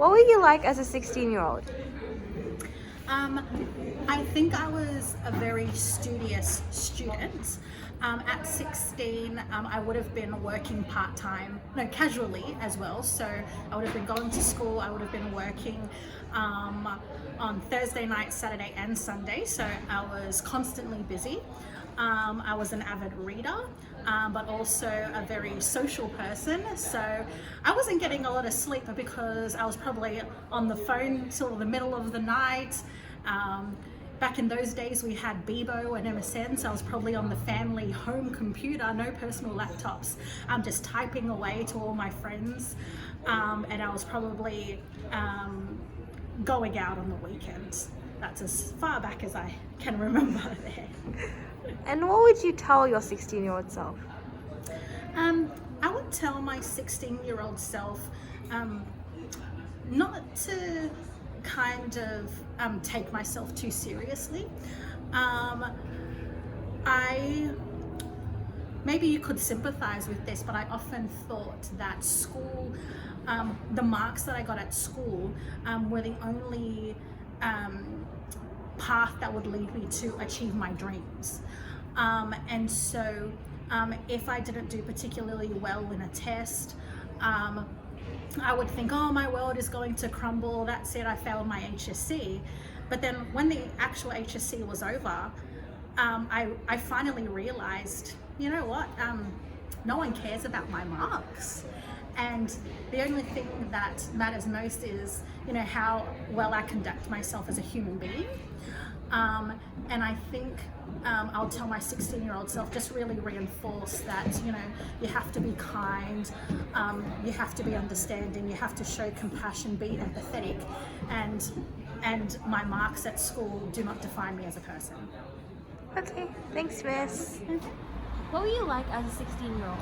What were you like as a 16-year-old? I think I was a very studious student. At 16, I would have been working part-time, no, casually as well. So I would have been going to school, I would have been working on Thursday night, Saturday and Sunday. So I was constantly busy. I was an avid reader, but also a very social person. So I wasn't getting a lot of sleep because I was probably on the phone till the middle of the night. Back in those days, we had Bebo and MSN, so I was probably on the family home computer, no personal laptops. I'm just typing away to all my friends, and I was probably going out on the weekends. That's as far back as I can remember there. And what would you tell your 16-year-old self? I would tell my 16-year-old self not to kind of take myself too seriously. Maybe you could sympathize with this, but I often thought that school, the marks that I got at school were the only path that would lead me to achieve my dreams. And so if I didn't do particularly well in a test, I would think, oh, my world is going to crumble. That's it, I failed my HSC. But then when the actual HSC was over, I finally realized, you know what, no one cares about my marks. And the only thing that matters most is, you know, how well I conduct myself as a human being. And I think I'll tell my 16-year-old self, just really reinforce that, you know, you have to be kind, you have to be understanding, you have to show compassion, be empathetic, and my marks at school do not define me as a person. Okay, thanks, Miss. What were you like as a 16-year-old?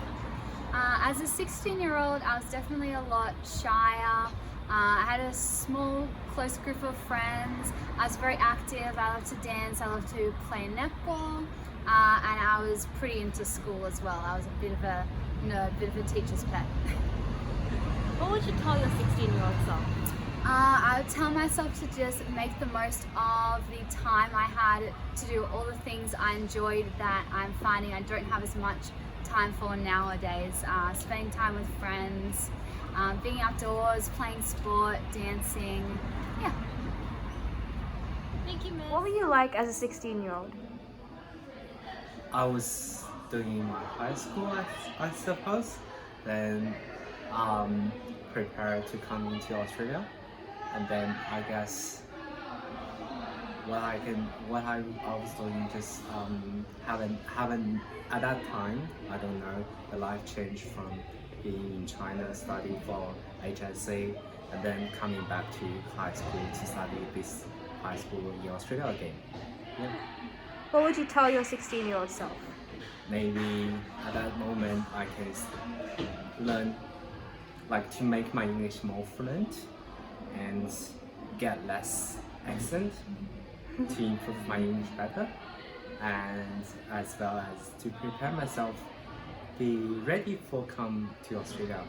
As a 16-year-old, I was definitely a lot shyer. I had a small, close group of friends. I was very active. I loved to dance. I loved to play netball, and I was pretty into school as well. I was a bit of a, bit of a teacher's pet. What would you tell your 16-year-old self? I would tell myself to just make the most of the time I had to do all the things I enjoyed that I'm finding I don't have as much time for nowadays. Spending time with friends, being outdoors, playing sport, dancing, yeah. Thank you, Miss. What were you like as a 16-year-old? I was doing my high school, I suppose. Then prepared to come into Australia, and then I guess what I was doing just haven't at that time, I don't know, the life changed from being in China studying for HSC and then coming back to high school to study this high school in Australia again. Yeah. What would you tell your 16-year-old self? Maybe at that moment I can learn, like, to make my English more fluent and get less accent to improve my English better, and as well as to prepare myself be ready for come to Australia.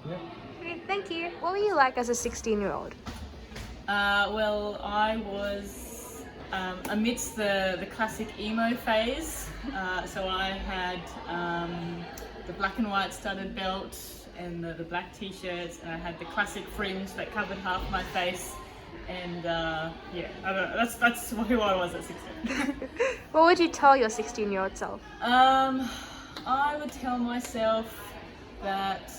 Yeah. Okay, thank you. What were you like as a 16-year-old? Well, I was amidst the classic emo phase. So I had the black and white studded belt and the black t-shirts, and I had the classic fringe that covered half my face. And yeah, I don't know, that's who I was at 16. What would you tell your 16-year-old self? I would tell myself that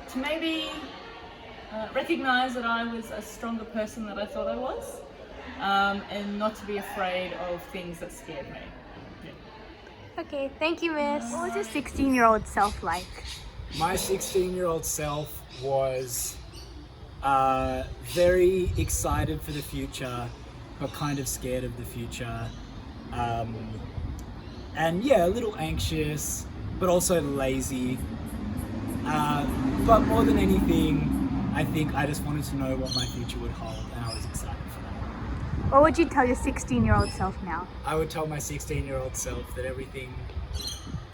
to maybe recognize that I was a stronger person than I thought I was, and not to be afraid of things that scared me. Yeah. Okay, thank you, Miss. What was your 16-year-old self like? My 16-year-old self was very excited for the future, but kind of scared of the future. And yeah, a little anxious, but also lazy. But more than anything, I think I just wanted to know what my future would hold, and I was excited for that. What would you tell your 16-year-old self now? I would tell my 16-year-old self that everything,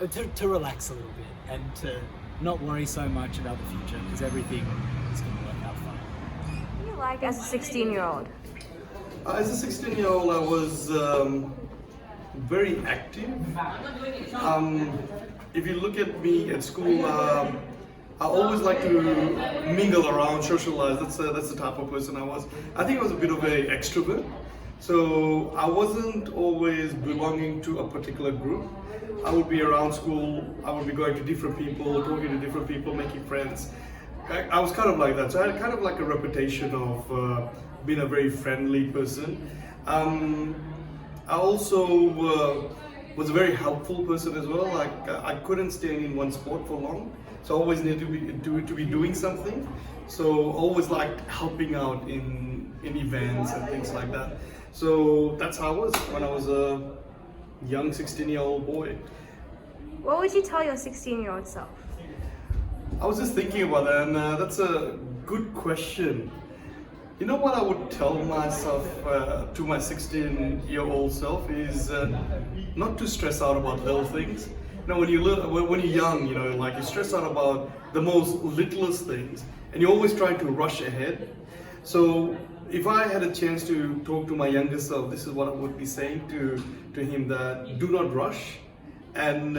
to relax a little bit and to not worry so much about the future because everything is going to work out fine. What do you like as a 16-year-old? As a 16-year-old, I was very active. If you look at me at school, I always like to mingle around, socialize. That's the type of person I was. I think I was a bit of an extrovert. So I wasn't always belonging to a particular group. I would be around school, I would be going to different people, talking to different people, making friends. I was kind of like that. So I had kind of like a reputation of being a very friendly person. I also was a very helpful person as well. Like I couldn't stay in one sport for long. So I always needed to be doing something. So always like helping out in events and things like that. So that's how I was when I was a young 16-year-old boy. What would you tell your 16-year-old self? I was just thinking about that, and that's a good question. You know what I would tell myself to my 16-year-old self is not to stress out about little things. You know, when you're young, you know, like you stress out about the most littlest things, and you're always trying to rush ahead. So if I had a chance to talk to my younger self, this is what I would be saying to him: that do not rush, and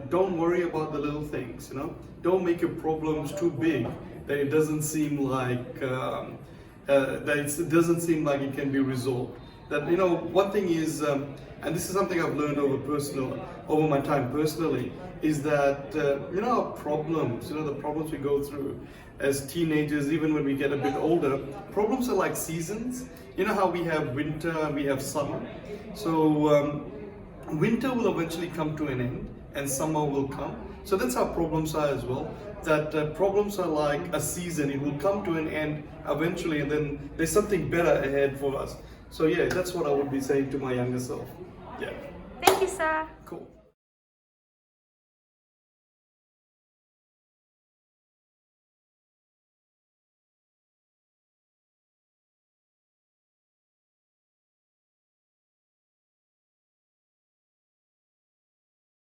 don't worry about the little things. You know, don't make your problems too big that it doesn't seem like it doesn't seem like it can be resolved. That, you know, one thing is, and this is something I've learned over my time personally, is that you know, our problems, you know, the problems we go through as teenagers, even when we get a bit older, problems are like seasons. You know how we have winter and we have summer. So winter will eventually come to an end and summer will come. So that's how problems are as well. That problems are like a season. It will come to an end eventually, and then there's something better ahead for us. So yeah, that's what I would be saying to my younger self. Yeah. Thank you, sir. Cool.